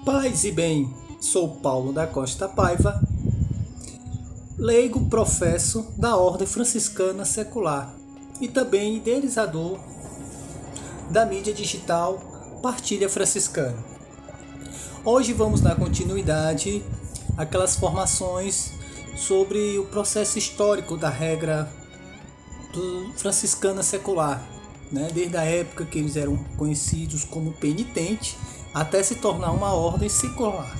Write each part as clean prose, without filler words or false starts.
Paz e bem, sou Paulo da Costa Paiva, leigo professo da Ordem Franciscana Secular e também idealizador da mídia digital Partilha Franciscana. Hoje vamos dar continuidade àquelas formações sobre o processo histórico da regra do franciscana secular, desde a época que eles eram conhecidos como penitente até se tornar uma ordem secular.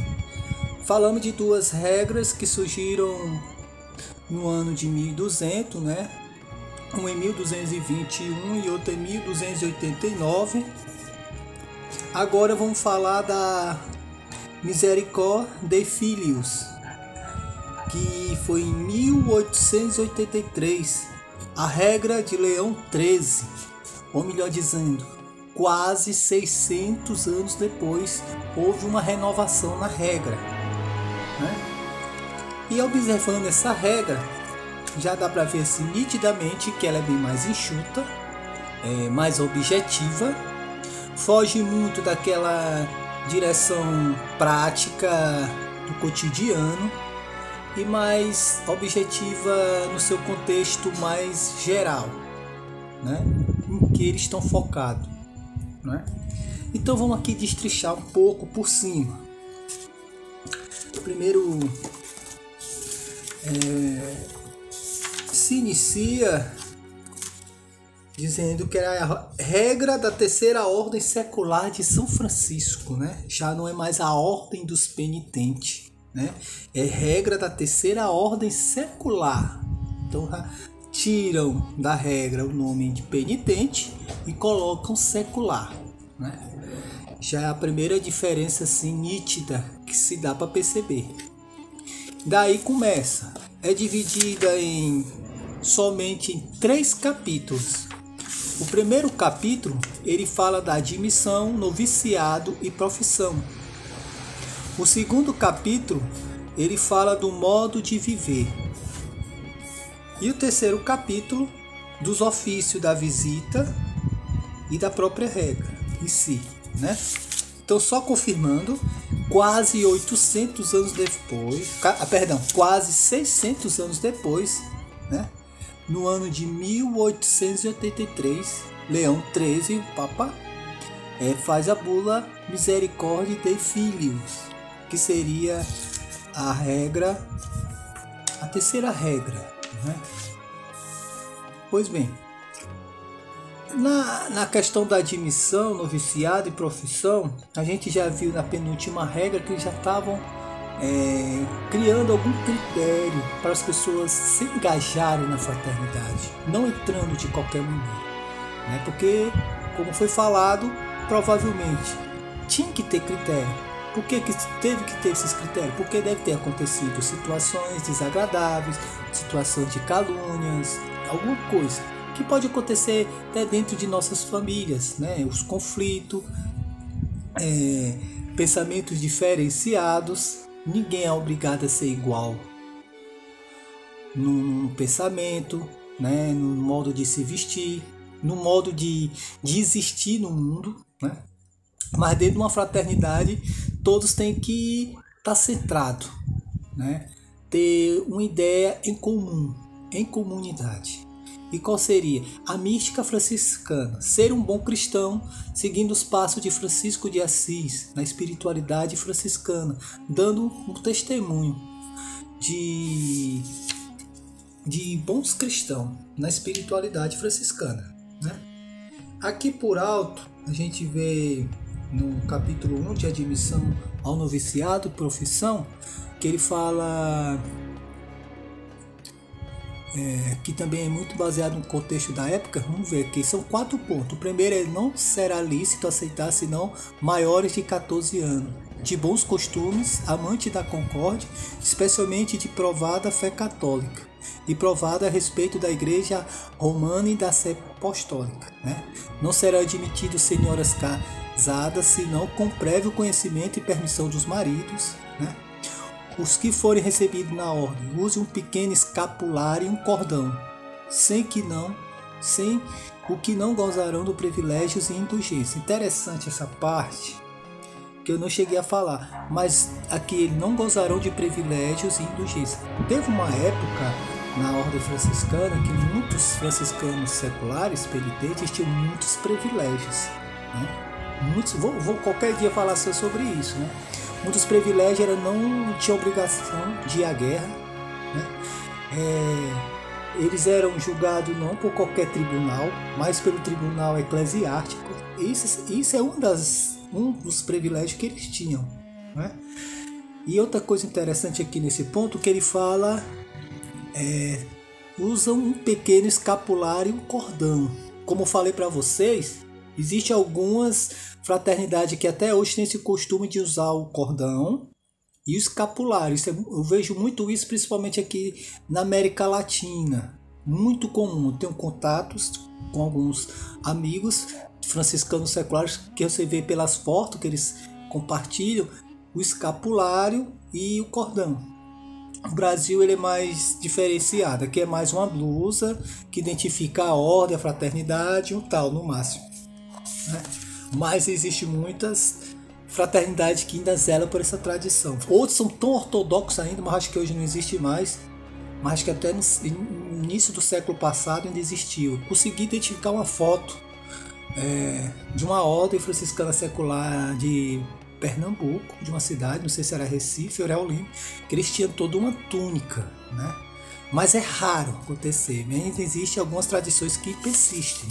Falamos de duas regras que surgiram no ano de 1200, uma em 1221 e outra em 1289. Agora vamos falar da Misericordiae Filius, que foi em 1883, a regra de Leão XIII, ou melhor dizendo, quase 600 anos depois, houve uma renovação na regra. E observando essa regra, já dá para ver assim, nitidamente que ela é bem mais enxuta, mais objetiva, foge muito daquela direção prática do cotidiano e mais objetiva no seu contexto mais geral, em que eles estão focados. Então vamos aqui destrinchar um pouco por cima. Primeiro, se inicia dizendo que era a regra da terceira ordem secular de São Francisco, Já não é mais a ordem dos penitentes, É regra da terceira ordem secular. Então tiram da regra o nome de penitente e colocam secular, Já é a primeira diferença assim nítida que se dá para perceber. Daí começa, é dividida somente em 3 capítulos. O primeiro capítulo ele fala da admissão, noviciado e profissão. O segundo capítulo ele fala do modo de viver. E o terceiro capítulo dos ofícios da visita e da própria regra em si, Então, só confirmando, quase 800 anos depois, quase 600 anos depois, no ano de 1883, Leão XIII, o Papa, faz a bula Misericordiae Filius, que seria a regra, a terceira regra, Pois bem, na questão da admissão, noviciado e profissão, a gente já viu na penúltima regra que eles já estavam criando algum critério para as pessoas se engajarem na fraternidade, não entrando de qualquer maneira, Porque, como foi falado, provavelmente tinha que ter critério. Por que teve que ter esses critérios? Porque deve ter acontecido situações desagradáveis, situações de calúnias, alguma coisa que pode acontecer até dentro de nossas famílias, Os conflitos, pensamentos diferenciados. Ninguém é obrigado a ser igual no pensamento, no modo de se vestir, no modo de existir no mundo, Mas dentro de uma fraternidade, todos têm que estar centrados, Ter uma ideia em comum, em comunidade. E qual seria? A mística franciscana, ser um bom cristão, seguindo os passos de Francisco de Assis, na espiritualidade franciscana, dando um testemunho de bons cristãos na espiritualidade franciscana. Aqui por alto, a gente vê no capítulo 1 de admissão ao noviciado e profissão, que ele fala... que também é muito baseado no contexto da época. Vamos ver aqui, são 4 pontos. O primeiro é: não será lícito aceitar senão maiores de 14 anos, de bons costumes, amante da concórdia, especialmente de provada fé católica e provada a respeito da igreja romana e da sé apostólica. Não será admitido senhoras casadas senão com prévio conhecimento e permissão dos maridos. Os que forem recebidos na ordem, usem um pequeno escapulário e um cordão, sem o que não gozarão do privilégios e indulgência. Interessante essa parte, que eu não cheguei a falar, mas aqui eles não gozarão de privilégios e indulgência. Teve uma época na ordem franciscana que muitos franciscanos seculares, penitentes, tinham muitos privilégios, né? Vou qualquer dia falar sobre isso, né? Muitos privilégios não tinham obrigação de ir à guerra, né? Eles eram julgados não por qualquer tribunal, mas pelo tribunal eclesiástico. Isso é um dos privilégios que eles tinham, né? E outra coisa interessante aqui nesse ponto que ele fala usam um pequeno escapulário e um cordão. Como eu falei para vocês, existe algumas fraternidades que até hoje têm esse costume de usar o cordão e o escapulário. Eu vejo muito isso principalmente aqui na América Latina. Muito comum. Eu tenho contatos com alguns amigos franciscanos seculares que você vê pelas fotos que eles compartilham o escapulário e o cordão. O Brasil ele é mais diferenciado. Aqui é mais uma blusa que identifica a ordem, a fraternidade, um tal no máximo, né? Mas existe muitas fraternidades que ainda zelam por essa tradição. Outros são tão ortodoxos ainda, mas acho que hoje não existe mais. Mas acho que até no início do século passado ainda existiu. Eu consegui identificar uma foto de uma ordem franciscana secular de Pernambuco, de uma cidade, não sei se era Recife ou era Olinda, que eles tinham toda uma túnica, né? Mas é raro acontecer, ainda existem algumas tradições que persistem.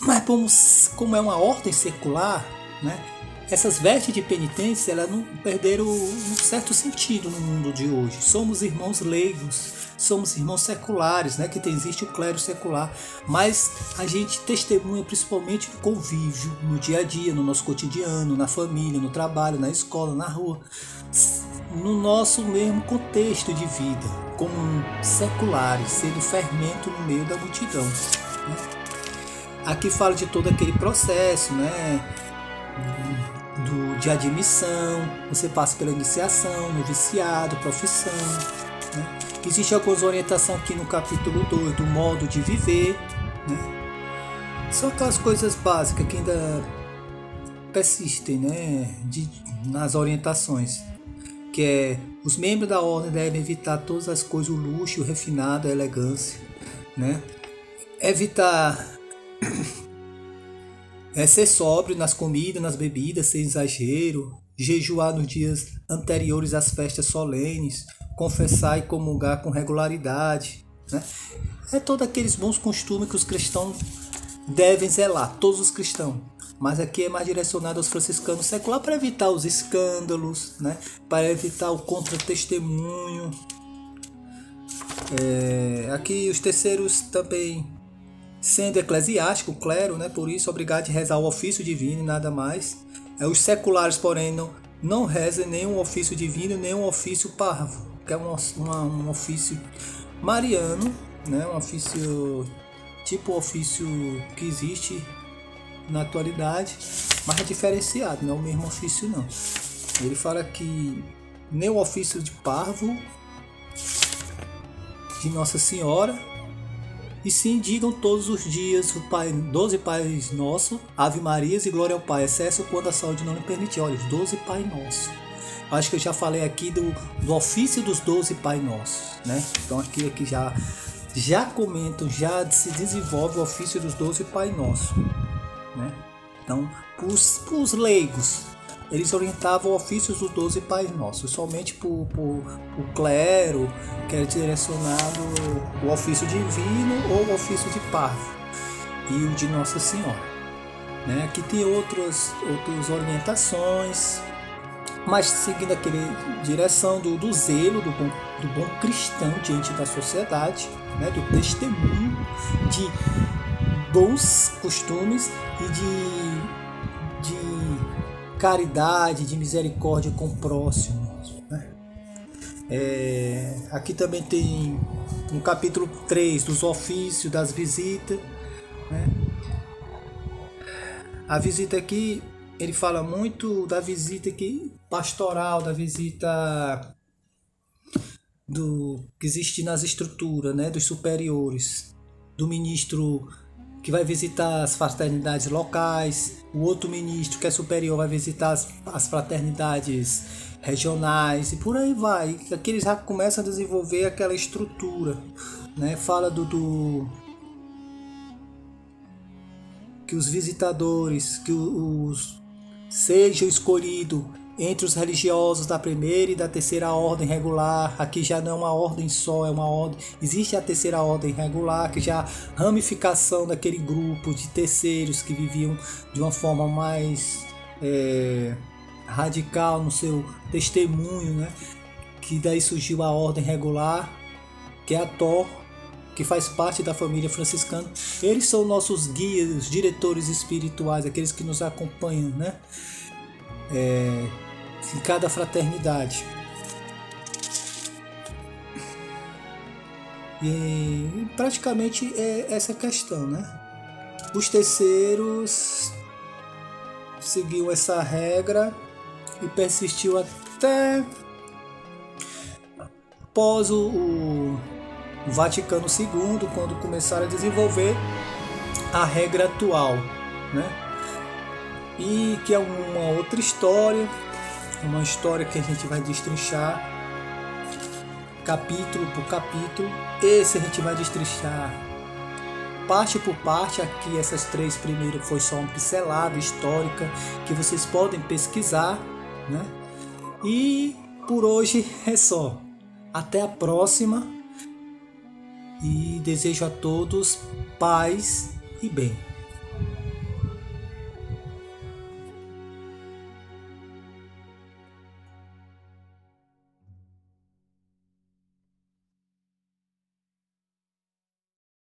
Mas como é uma ordem secular, né? Essas vestes de penitência elas não perderam um certo sentido no mundo de hoje. Somos irmãos leigos, somos irmãos seculares, né? Que existe o clero secular, mas a gente testemunha principalmente no convívio, no dia a dia, no nosso cotidiano, na família, no trabalho, na escola, na rua, no nosso mesmo contexto de vida, como seculares, sendo fermento no meio da multidão, né? Aqui fala de todo aquele processo, né? De admissão, você passa pela iniciação, noviciado, profissão, né? Existe algumas orientações aqui no capítulo 2 do modo de viver, né? São aquelas coisas básicas que ainda persistem, né? Nas orientações, que é os membros da ordem devem evitar todas as coisas, o luxo, o refinado, a elegância, né? Evitar ser sóbrio nas comidas, nas bebidas, sem exagero, jejuar nos dias anteriores às festas solenes, confessar e comungar com regularidade, né? É todos aqueles bons costumes que os cristãos devem zelar, todos os cristãos. Mas aqui é mais direcionado aos franciscanos seculares para evitar os escândalos, né? Para evitar o contra-testemunho. Aqui os terceiros também, sendo eclesiástico, o clero, né? Por isso obrigado a rezar o ofício divino e nada mais. Os seculares, porém, não rezam nenhum ofício divino, nenhum ofício parvo, que é um ofício mariano, né? Um ofício tipo o ofício que existe na atualidade, mas é diferenciado, não é o mesmo ofício não. Ele fala que nem o ofício de parvo de Nossa Senhora, e sim digam todos os dias o Pai, 12 Pais Nosso, Ave Marias e Glória ao Pai, exceto quando a saúde não lhe permitir. Olha, os 12 Pai Nosso. Acho que eu já falei aqui do ofício dos 12 Pai Nossos, né? Então aqui já comentam, já se desenvolve o ofício dos 12 Pai Nosso, né? Então, para os leigos, eles orientavam o ofício dos 12 Pais Nossos, somente para o clero, que era direcionado o ofício divino ou o ofício de parvo e o de Nossa Senhora, né? Aqui tem outras orientações, mas seguindo aquela direção do zelo, do bom cristão diante da sociedade, né? Do testemunho, de bons costumes e de caridade, de misericórdia com o próximo, né? Aqui também tem no capítulo 3 dos ofícios, das visitas, né? A visita aqui, ele fala muito da visita aqui, pastoral, da visita que existe nas estruturas, né? Dos superiores, do ministro que vai visitar as fraternidades locais, o outro ministro que é superior vai visitar as fraternidades regionais e por aí vai. Aqui eles já começam a desenvolver aquela estrutura, né? Fala que os visitadores, que os seja o escolhido entre os religiosos da primeira e da terceira ordem regular. Aqui já não é uma ordem só, é uma ordem. Existe a terceira ordem regular, que já é a ramificação daquele grupo de terceiros que viviam de uma forma mais radical no seu testemunho, né? Que daí surgiu a ordem regular, que é a TOR, que faz parte da família franciscana. Eles são nossos guias, os diretores espirituais, aqueles que nos acompanham, né? Em cada fraternidade. E praticamente é essa questão, né? Os terceiros seguiu essa regra e persistiu até após o Vaticano II, quando começaram a desenvolver a regra atual, né? E que é uma outra história, uma história que a gente vai destrinchar capítulo por capítulo. Esse a gente vai destrinchar parte por parte. Aqui essas 3 primeiras foi só uma pincelada histórica que vocês podem pesquisar, né? E por hoje é só. Até a próxima. E desejo a todos paz e bem.